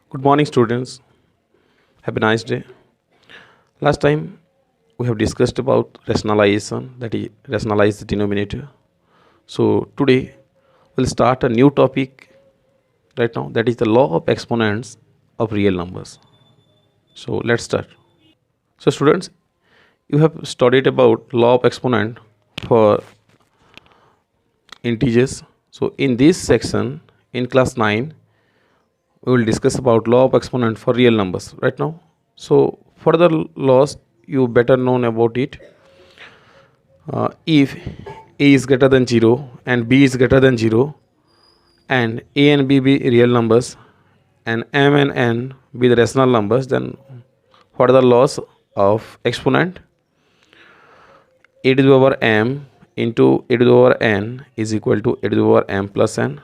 Good morning, students. Have a nice day. Last time we have discussed about rationalization, that is, rationalize the denominator. So today we'll start a new topic right now, that is the law of exponents of real numbers. So let's start. So students, you have studied about law of exponent for integers. So in this section in class 9 we will discuss about law of exponent for real numbers right now. So further laws you better known about it. If a is greater than 0 and b is greater than 0 and a and b be real numbers and m and n be the rational numbers, then what are the laws of exponent? A to the power m into a to the power n is equal to a to the power m plus n.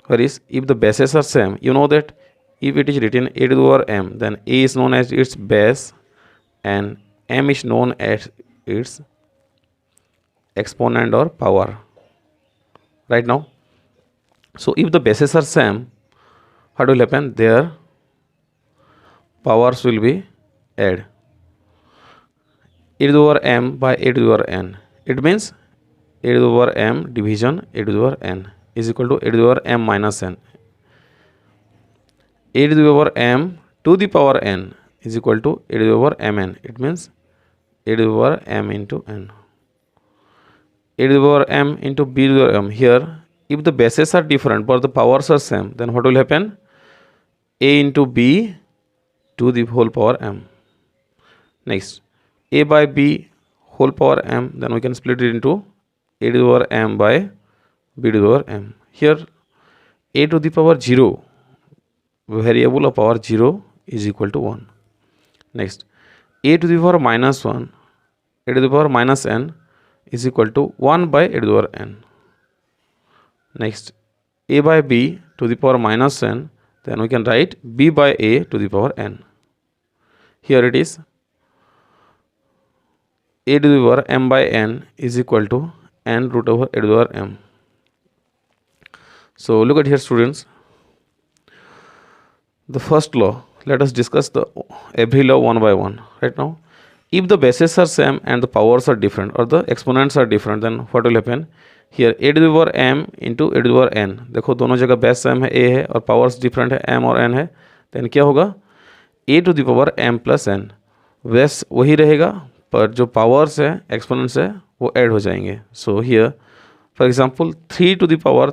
Whereas if the bases are same, you know that if it is written a to the power m, then a is known as its base and m is known as its exponent or power right now. So if the bases are same, what will happen? Their powers will be add. A to the power m by a to the power n. It means a to the power m division a to the power n is equal to a to the power m minus n. A to the power m to the power n is equal to a to the power mn. It means a to the power m into n. A to the power m into b to the power m. Here, if the bases are different but the powers are same, then what will happen? A into b to the whole power m. Next, a by b whole power m, then we can split it into a to the power m by b to the power m. Here, a to the power 0, variable of power 0 is equal to 1. Next, a to the power minus 1, a to the power minus n is equal to 1 by a to the power n. Next, a by b to the power minus n, then we can write b by a to the power n. Here it is a to the power m by n is equal to n root over a to the power m. So look at here, students. The first law, let us discuss the every law one by one right now. If the bases are same and the powers are different or the exponents are different, then what will happen? Here a to the power m into a to the power n. देखो दोनों जगह base same है, a है और powers different है, m और n है. Then क्या होगा? a to the power m plus n. Base वही रहेगा पर जो पावर्स है, एक्सपोनेंट्स है, वो ऐड हो जाएंगे. So here for example 3 to the power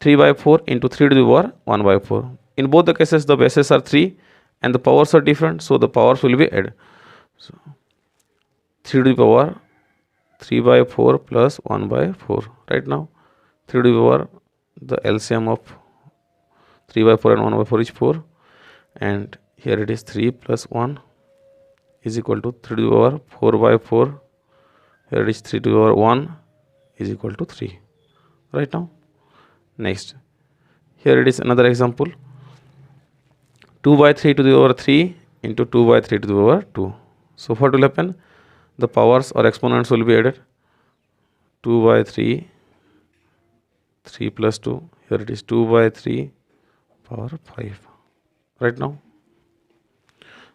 3 by 4 into 3 to the power 1 by 4. In both the cases the bases are 3 and the powers are different, so the powers will be added. So 3 to the power 3 by 4 plus 1 by 4. Right now 3 to the power, the LCM of 3 by 4 and 1 by 4 is 4, and here it is 3 plus 1 is equal to 3 to the power 4 by 4. Here it is 3 to the power 1 is equal to 3 right now. Next, here it is another example, 2 by 3 to the power 3 into 2 by 3 to the power 2. So what will happen? The powers or exponents will be added. 2 by 3, 3 plus 2, here it is 2 by 3 power 5 right now.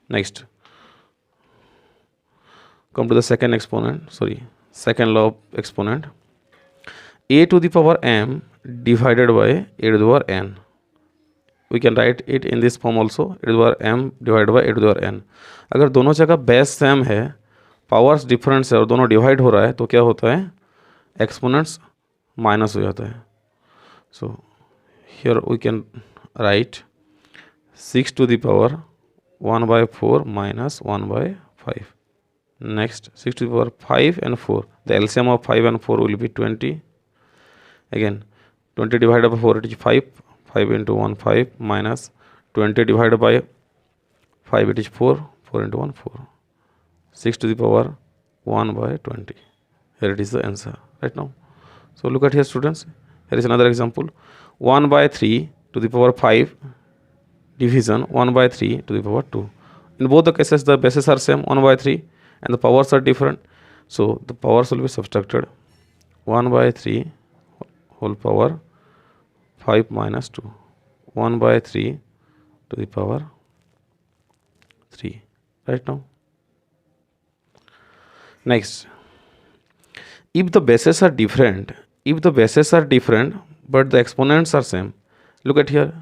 Next, come to the second law of exponent. A to the power m divided by a to the power n. We can write it in this form also, a to the power m divided by a to the power n. अगर दोनों जगह base same है, powers difference है और दोनों divide हो रहा है, तो क्या होता है? एक्सपोनेंट्स माइनस हो जाता है. So here we can write 6 to the power 1 by 4 minus 1 by 5. Next, 6 to the power 5 and 4. The LCM of 5 and 4 will be 20. Again, 20 divided by 4, it is 5. 5 into 1, 5 minus 20 divided by 5, it is 4. 4 into 1, 4. 6 to the power 1 by 20. Here it is the answer right now. So look at here, students. Here is another example. 1 by 3 to the power 5 division 1 by 3 to the power 2. In both the cases the bases are same, 1 by 3, and the powers are different, so the powers will be subtracted. 1 by 3 whole power 5 minus 2. 1 by 3 to the power 3, right now. Next, if the bases are different, but the exponents are same, look at here,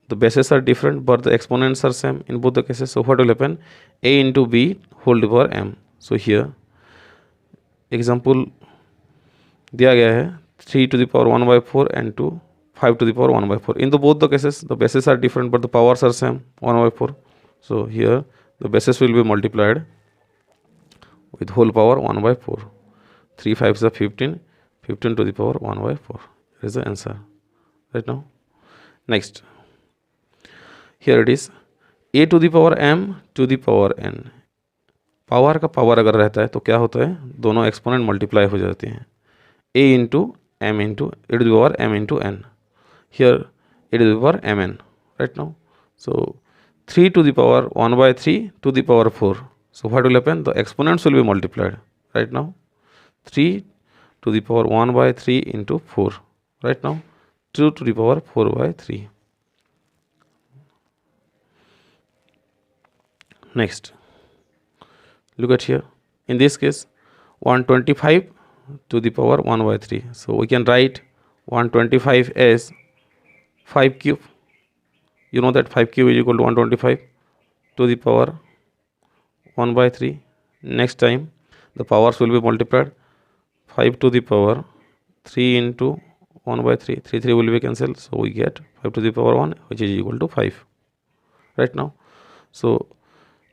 the bases are different but the exponents are same in both the cases. So what will happen? A into B whole to the power m. So here example दिया गया है 3 to the power 1 by 4 and to 5 to the power 1 by 4. In the both the cases the bases are different but the powers are same 1 by 4. So here the bases will be multiplied with whole power 1 by 4. 3 5 is 15, 15 to the power 1 by 4 is the answer, right now. Next, here it is a to the power m to the power n. Power का power अगर रहता है तो क्या होता है, दोनों exponent multiply हो जाते हैं, a into M into A to the power m into n. Here A to the power mn, right now. So 3 to the power 1 by 3 to the power 4. So what will happen? The exponents will be multiplied, right now. 3 to the power 1 by 3 into 4, right now. 2 to the power 4 by 3. Next, look at here. In this case 125 to the power 1 by 3. So we can write 125 as 5 cube. You know that 5 cube is equal to 125 to the power 1 by 3. Next time the powers will be multiplied. 5 to the power 3 into 1 by 3. 3 will be cancelled. So we get 5 to the power 1 which is equal to 5, right now. So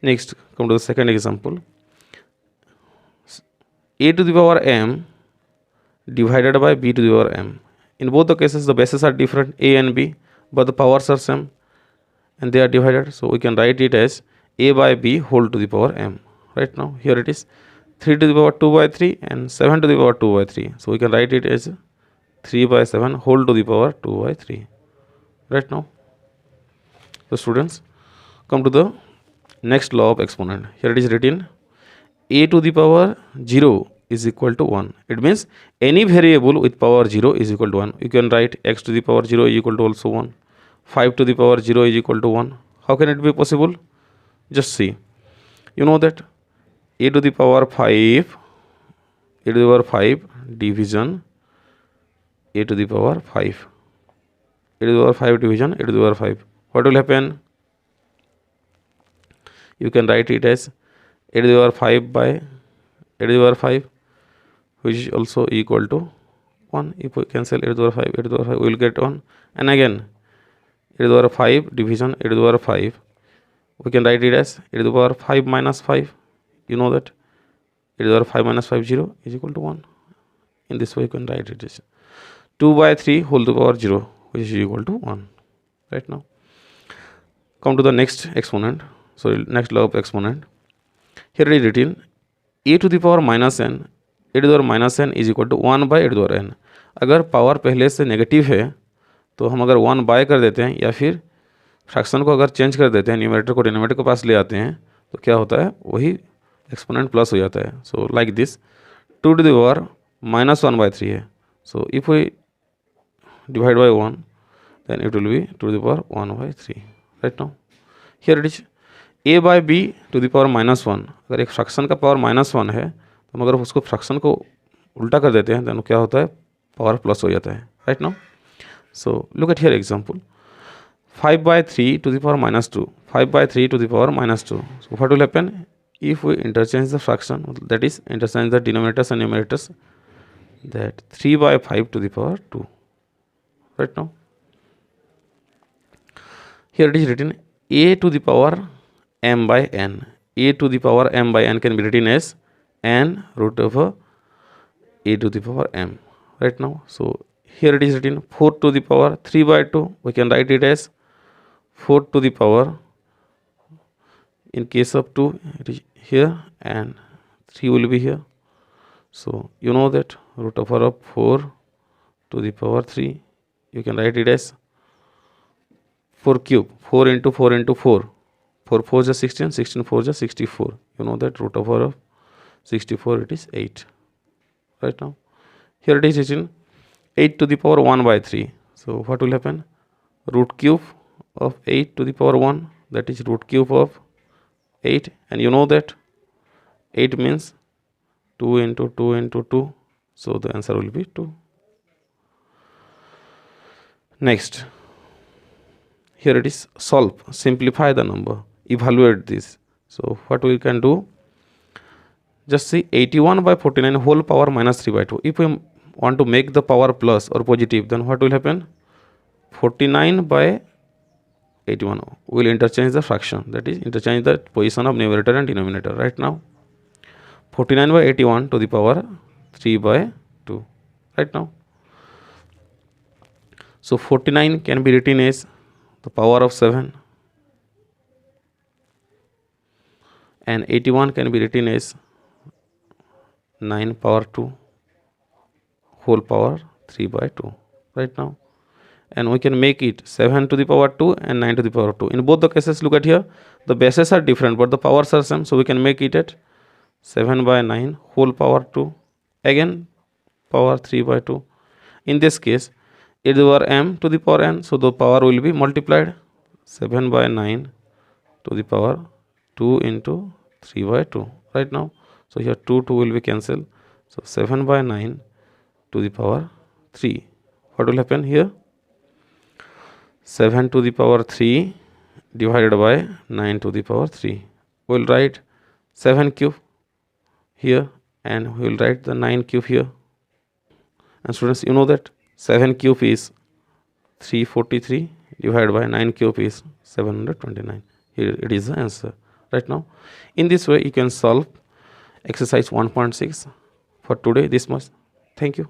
next, come to the second example. A to the power m divided by b to the power m. In both the cases the bases are different, a and b, but the powers are same and they are divided. So we can write it as a by b whole to the power m, right now. Here it is 3 to the power 2 by 3 and 7 to the power 2 by 3. So we can write it as 3 by 7 whole to the power 2 by 3, right now. So students, come to the next law of exponent. Here it is written a to the power 0 is equal to 1. It means any variable with power 0 is equal to 1. You can write x to the power 0 is equal to also 1. 5 to the power 0 is equal to 1. How can it be possible? Just see. You know that a to the power 5, a to the power 5 division a to the power 5, a to the power 5 division a to the power 5. What will happen? You can write it as a to the power 5 by a to the power 5 which is also equal to 1. If we cancel a to the power 5, a to the power 5 we will get 1. And again a to the power 5 division a to the power 5, we can write it as a to the power 5 minus 5. You know that a to the power 5 minus 5 0 is equal to 1. In this way you can write it as 2 by 3 whole to the power 0 which is equal to 1, right now. Come to the next exponent. Sorry, next law of exponent. Here it is written a to the power minus n, a to the power minus n is equal to 1 by a to the power n. अगर power पहले से negative है तो हम अगर 1 bye कर देते हैं या फिर फ्रैक्शन को अगर चेंज कर देते हैं, न्यूमरेटर को डिनोमिनेटर के पास ले आते हैं, तो क्या होता है, वही एक्सपोनेंट प्लस हो जाता है. So like this 2 to the power minus 1 by 3 है. So if we divide by 1 then it will be 2 to the power 1 by 3, right now. Here it is a by b to the power minus 1. अगर एक fraction का power minus 1 है तो हम अगर उसको fraction को उल्टा कर देते हैं तो क्या होता है, पावर प्लस हो जाता है, right now. So look at here example 5 by 3 to the power minus 2, 5 by 3 to the power minus 2. So what will happen if we interchange the fraction, that is interchange the denominators and numerators, that 3 by 5 to the power 2, right now. Here it is written a to the power m by n. A to the power m by n can be written as n root over a to the power m, right now. So here it is written 4 to the power 3 by 2. We can write it as 4 to the power, in case of 2 it is here and 3 will be here. So you know that root over of 4 to the power 3, you can write it as 4 cube, 4 into 4 into 4. 4 4 is 16, 16 4 is 64. You know that root over of 64 it is 8, right now. Here it is written 8 to the power 1 by 3. So what will happen? Root cube of 8 to the power 1, that is root cube of 8, and you know that 8 means 2 into 2 into 2, so the answer will be 2. Next, here it is solve, simplify the number, evaluate this. So what we can do, just see 81 by 49 whole power minus 3 by 2. If we want to make the power plus or positive, then what will happen? 49 by 81 will interchange the fraction, that is interchange the position of numerator and denominator. Right now 49 by 81 to the power 3 by 2. Right now, so 49 can be written as the power of 7 and 81 can be written as 9 power 2 whole power 3 by 2. Right now, and we can make it 7 to the power 2 and 9 to the power 2. In both the cases, look at here, the bases are different but the powers are same, so we can make it at 7 by 9 whole power 2, again power 3 by 2. In this case, it is over m to the power n, so the power will be multiplied, 7 by 9 to the power 2 into 3 by 2. Right now, so here 2 will be cancelled, so 7 by 9 to the power 3. What will happen here? 7 to the power 3 divided by 9 to the power 3. We will write 7 cube here and we will write the 9 cube here. And students, you know that 7 cube is 343 divided by 9 cube is 729. Here it is the answer. Right now, in this way you can solve exercise 1.6 for today this much. Thank you.